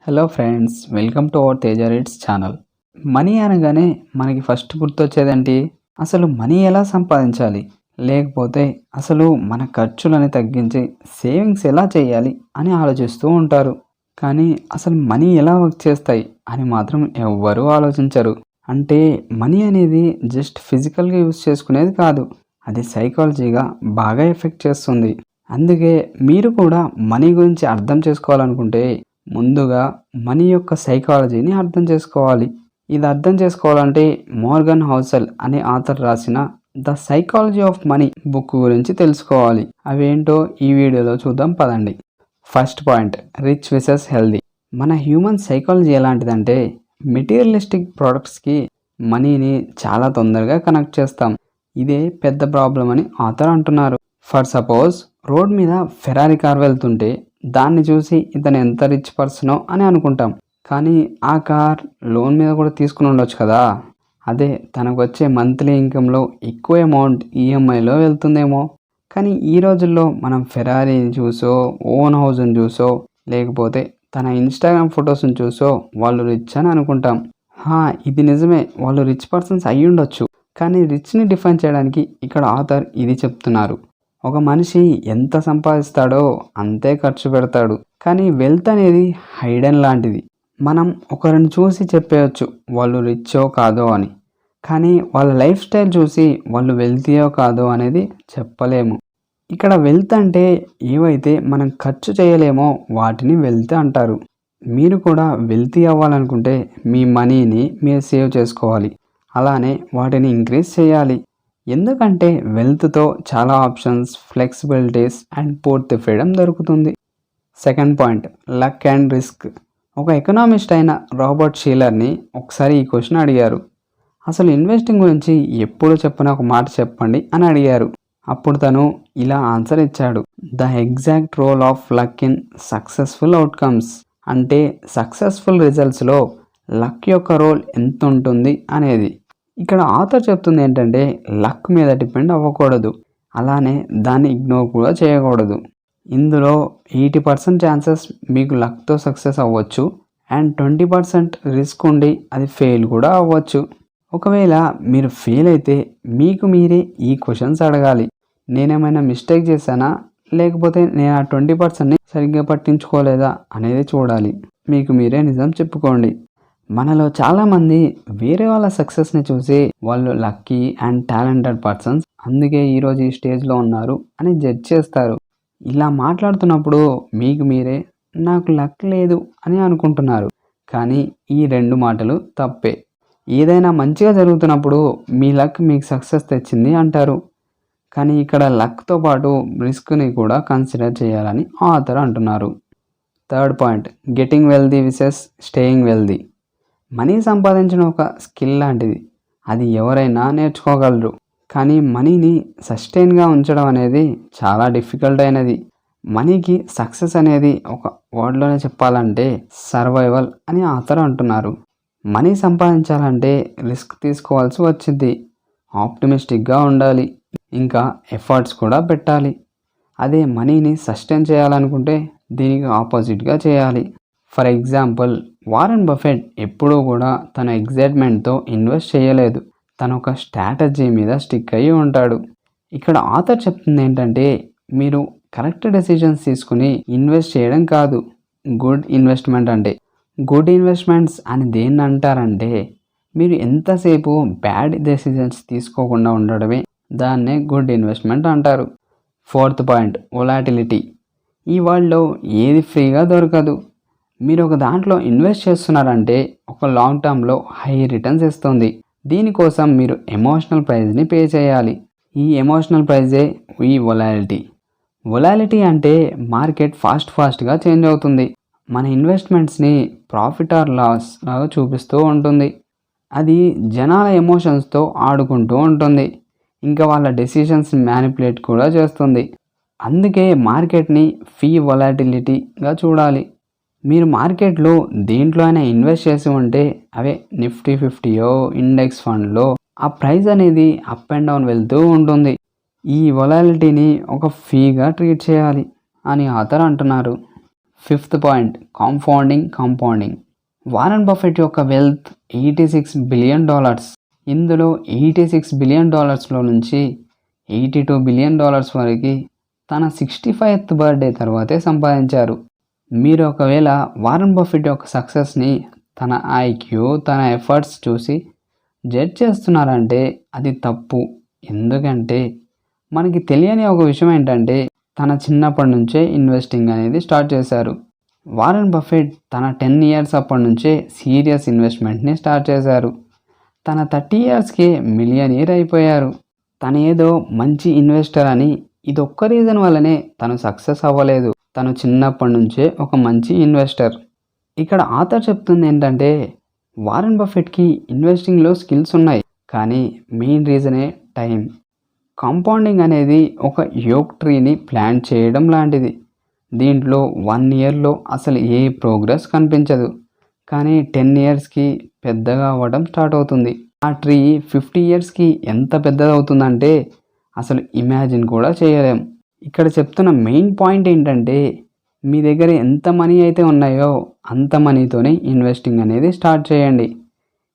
Hello friends, welcome to our Teja Reads channel. Money అనగానే మనకి first గుర్తొచ్చేదేంటి? అసలు మనీ ఎలా సంపాదించాలి, లేకపోతే అసలు మన ఖర్చులని తగ్గించి సేవింగ్స్ ఎలా చేయాలి అని ఆలోచిస్తూ ఉంటారు. కానీ అసలు మనీ ఎలా వర్క్ చేస్తాయి అని మాత్రం ఎవ్వరూ ఆలోచించరు. అంటే మనీ అనేది జస్ట్ ఫిజికల్గా యూజ్ చేసుకునేది కాదు, అది సైకాలజీగా బాగా ఎఫెక్ట్ చేస్తుంది. అందుకే మీరు కూడా మనీ గురించి అర్థం చేసుకోవాలనుకుంటే ముందుగా మనీ యొక్క సైకాలజీని అర్థం చేసుకోవాలి. ఇది అర్థం చేసుకోవాలంటే మోర్గన్ హౌసెల్ అనే ఆథర్ రాసిన the psychology of money book గురించి తెలుసుకోవాలి. అవేంటో ఈ వీడియోలో చూద్దాం పదండి. First point, rich vices healthy. మన హ్యూమన్ సైకాలజీ ఎలాంటిదంటే మెటీరియలిస్టిక్ ప్రోడక్ట్స్కి మనీని చాలా తొందరగా కనెక్ట్ చేస్తాం. ఇదే పెద్ద ప్రాబ్లం అని ఆథర్ అంటున్నారు. ఫర్ సపోజ్ రోడ్ మీద ఫెరారీ కార్ వెళ్తుంటే దాన్ని చూసి ఇతను ఎంత రిచ్ పర్సనో అని అనుకుంటాం. కానీ ఆ కార్ లోన్ మీద కూడా తీసుకుని ఉండొచ్చు కదా. అదే తనకు వచ్చే మంత్లీ ఇన్కంలో ఎక్కువ అమౌంట్ ఈఎంఐలో వెళ్తుందేమో. కానీ ఈ రోజుల్లో మనం ఫెరారీని చూసో, ఓన్ హౌస్ని చూసో, లేకపోతే తన ఇన్స్టాగ్రామ్ ఫొటోస్ని చూసో వాళ్ళు రిచ్ అని అనుకుంటాం. ఇది నిజమే, వాళ్ళు రిచ్ పర్సన్స్ అయ్యి ఉండొచ్చు. కానీ రిచ్ని డిఫైన్ చేయడానికి ఇక్కడ ఆథర్ ఇది చెప్తున్నారు. ఒక మనిషి ఎంత సంపాదిస్తాడో అంతే ఖర్చు పెడతాడు. కానీ వెల్త్ అనేది హైడెన్ లాంటిది. మనం ఒకరిని చూసి చెప్పేయచ్చు వాళ్ళు రిచ్చో కాదో అని, కానీ వాళ్ళ లైఫ్ స్టైల్ చూసి వాళ్ళు వెల్తీయో కాదో అనేది చెప్పలేము. ఇక్కడ వెల్త్ అంటే ఏవైతే మనం ఖర్చు చేయలేమో వాటిని వెల్త్ అంటారు. మీరు కూడా వెల్తీ అవ్వాలనుకుంటే మీ మనీని మీరు సేవ్ చేసుకోవాలి, అలానే వాటిని ఇంక్రీజ్ చేయాలి. ఎందుకంటే వెల్త్తో చాలా ఆప్షన్స్, ఫ్లెక్సిబిలిటీస్ అండ్ పూర్తి ఫ్రీడమ్ దొరుకుతుంది. Second point, luck and risk. ఒక ఎకనామిస్ట్ అయిన రాబర్ట్ షీలర్ని ఒకసారి ఈ క్వశ్చన్ అడిగారు. అసలు ఇన్వెస్టింగ్ గురించి ఎప్పుడు చెప్పిన ఒక మాట చెప్పండి అని అడిగారు. అప్పుడు తను ఇలా ఆన్సర్ ఇచ్చాడు, the exact role of luck in successful outcomes. అంటే సక్సెస్ఫుల్ రిజల్ట్స్లో లక్ యొక్క రోల్ ఎంత ఉంటుంది అనేది. ఇక్కడ ఆథర్ చెప్తుంది ఏంటంటే లక్ మీద డిపెండ్ అవ్వకూడదు, అలానే దాన్ని ఇగ్నోర్ కూడా చేయకూడదు. ఇందులో 80% ఛాన్సెస్ మీకు లక్తో సక్సెస్ అవ్వచ్చు అండ్ 20% రిస్క్ ఉండి అది ఫెయిల్ కూడా అవ్వచ్చు. ఒకవేళ మీరు ఫెయిల్ అయితే మీకు మీరే ఈ క్వశ్చన్స్ అడగాలి, నేనేమైనా మిస్టేక్ చేశానా, లేకపోతే నేను ఆ 20%ని సరిగ్గా పట్టించుకోలేదా అనేది చూడాలి. మీకు మీరే నిజం చెప్పుకోండి. మనలో చాలామంది వేరే వాళ్ళ సక్సెస్ని చూసి వాళ్ళు లక్కీ అండ్ టాలెంటెడ్ పర్సన్స్, అందుకే ఈరోజు ఈ స్టేజ్లో ఉన్నారు అని జడ్జ్ చేస్తారు. ఇలా మాట్లాడుతున్నప్పుడు మీకు మీరే నాకు లక్ లేదు అని అనుకుంటున్నారు. కానీ ఈ రెండు మాటలు తప్పే. ఏదైనా మంచిగా జరుగుతున్నప్పుడు మీ లక్ మీకు సక్సెస్ తెచ్చింది అంటారు. కానీ ఇక్కడ లక్తో పాటు రిస్క్ని కూడా కన్సిడర్ చేయాలని ఆథర్ అంటున్నారు. Third point, getting wealthy vices staying wealthy. Money సంపాదించడం ఒక స్కిల్ లాంటిది, అది ఎవరైనా నేర్చుకోగలరు. కానీ మనీని సస్టైన్గా ఉంచడం అనేది చాలా డిఫికల్ట్ అయినది. మనీకి సక్సెస్ అనేది ఒక వర్డ్లోనే చెప్పాలంటే సర్వైవల్ అని ఆథర్ అంటున్నారు. మనీ సంపాదించాలంటే రిస్క్ తీసుకోవాల్సి వచ్చింది, ఆప్టిమిస్టిక్గా ఉండాలి, ఇంకా ఎఫర్ట్స్ కూడా పెట్టాలి. అదే మనీని సస్టైన్ చేయాలనుకుంటే దీనికి ఆపోజిట్గా చేయాలి. ఫర్ ఎగ్జాంపుల్, వారెన్ బఫెట్ ఎప్పుడూ కూడా తన ఎగ్జైట్మెంట్తో ఇన్వెస్ట్ చేయలేదు, తను ఒక స్ట్రాటజీ మీద స్టిక్ అయ్యి ఉంటాడు. ఇక్కడ ఆథర్ చెప్తుంది ఏంటంటే మీరు కరెక్ట్ డెసిషన్స్ తీసుకుని ఇన్వెస్ట్ చేయడం కాదు గుడ్ ఇన్వెస్ట్మెంట్ అంటే. గుడ్ ఇన్వెస్ట్మెంట్స్ అని దేన్ని అంటారంటే మీరు ఎంతసేపు బ్యాడ్ డెసిషన్స్ తీసుకోకుండా ఉండడమే దాన్నే గుడ్ ఇన్వెస్ట్మెంట్ అంటారు. Fourth point, volatility. ఈ వరల్డ్లో ఏది ఫ్రీగా దొరకదు. మీరు ఒక దాంట్లో ఇన్వెస్ట్ చేస్తున్నారంటే ఒక లాంగ్ టర్మ్లో హై రిటర్న్స్ ఇస్తుంది. దీనికోసం మీరు ఎమోషనల్ ప్రైజ్ని పే చేయాలి. ఈ ఎమోషనల్ ప్రైజే ఈ వొలాలిటీ. వొలాలిటీ అంటే మార్కెట్ ఫాస్ట్గా చేంజ్ అవుతుంది, మన ఇన్వెస్ట్మెంట్స్ని ప్రాఫిట్ ఆర్ లాస్ లాగా చూపిస్తూ ఉంటుంది. అది జనాల ఎమోషన్స్తో ఆడుకుంటూ ఉంటుంది, ఇంకా వాళ్ళ డెసిషన్స్ని మ్యానిపులేట్ కూడా చేస్తుంది. అందుకే మార్కెట్ని ఫీ వొలాటిలిటీగా చూడాలి. మీరు మార్కెట్లో దేంట్లో అయినా ఇన్వెస్ట్ చేసి ఉంటే అవే నిఫ్టీ 50యో ఇండెక్స్ ఫండ్లో ఆ ప్రైస్ అనేది అప్ అండ్ డౌన్ వెళ్తూ ఉంటుంది. ఈ వొలాలిటీని ఒక ఫీగా ట్రీట్ చేయాలి అని ఆథర్ అంటున్నారు. Fifth point, compounding. Warren Buffett యొక్క వెల్త్ $86 బిలియన్. ఇందులో $86 బిలియన్ నుంచి $82 బిలియన్ వరకు తన 65th బర్త్డే తర్వాతే సంపాదించారు. మీరు ఒకవేళ వారన్ బఫెట్ యొక్క సక్సెస్ని తన ఐక్యూ, తన ఎఫర్ట్స్ చూసి జడ్జ్ చేస్తున్నారంటే అది తప్పు. ఎందుకంటే మనకి తెలియని ఒక విషయం ఏంటంటే తన చిన్నప్పటి నుంచే ఇన్వెస్టింగ్ అనేది స్టార్ట్ చేశారు. వారన్ బఫెట్ తన 10 ఇయర్స్ అప్పటి నుంచే సీరియస్ ఇన్వెస్ట్మెంట్ని స్టార్ట్ చేశారు. తన 30 ఇయర్స్కే మిలియనీర్ అయిపోయారు. తను ఏదో మంచి ఇన్వెస్టర్ అని ఇదొక్క రీజన్ వల్లనే తను సక్సెస్ అవ్వలేదు. తను చిన్నప్పటి నుంచే ఒక మంచి ఇన్వెస్టర్. ఇక్కడ ఆథర్ చెప్తుంది ఏంటంటే వారన్ బఫెట్కి ఇన్వెస్టింగ్లో స్కిల్స్ ఉన్నాయి, కానీ మెయిన్ రీజనే టైం. కాంపౌండింగ్ అనేది ఒక యోక్ ట్రీని ప్లాంట్ చేయడం లాంటిది. దీంట్లో 1 ఇయర్లో అసలు ఏ ప్రోగ్రెస్ కనిపించదు, కానీ 10 ఇయర్స్కి పెద్దగా అవ్వడం స్టార్ట్ అవుతుంది. ఆ ట్రీ 50 ఇయర్స్కి ఎంత పెద్దదవుతుందంటే అసలు ఇమాజిన్ కూడా చేయలేం. ఇక్కడ చెప్తున్న మెయిన్ పాయింట్ ఏంటంటే మీ దగ్గర ఎంత మనీ అయితే ఉన్నాయో అంత మనీతోనే ఇన్వెస్టింగ్ అనేది స్టార్ట్ చేయండి.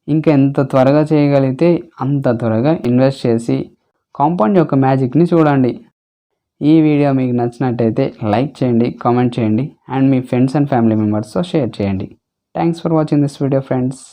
ఇంకా ఎంత త్వరగా చేయగలిగితే అంత త్వరగా ఇన్వెస్ట్ చేసి కాంపౌండ్ యొక్క మ్యాజిక్ని చూడండి. ఈ వీడియో మీకు నచ్చినట్టయితే లైక్ చేయండి, కామెంట్ చేయండి and me friends and family మెంబర్స్తో షేర్ చేయండి. Thanks for watching this video friends.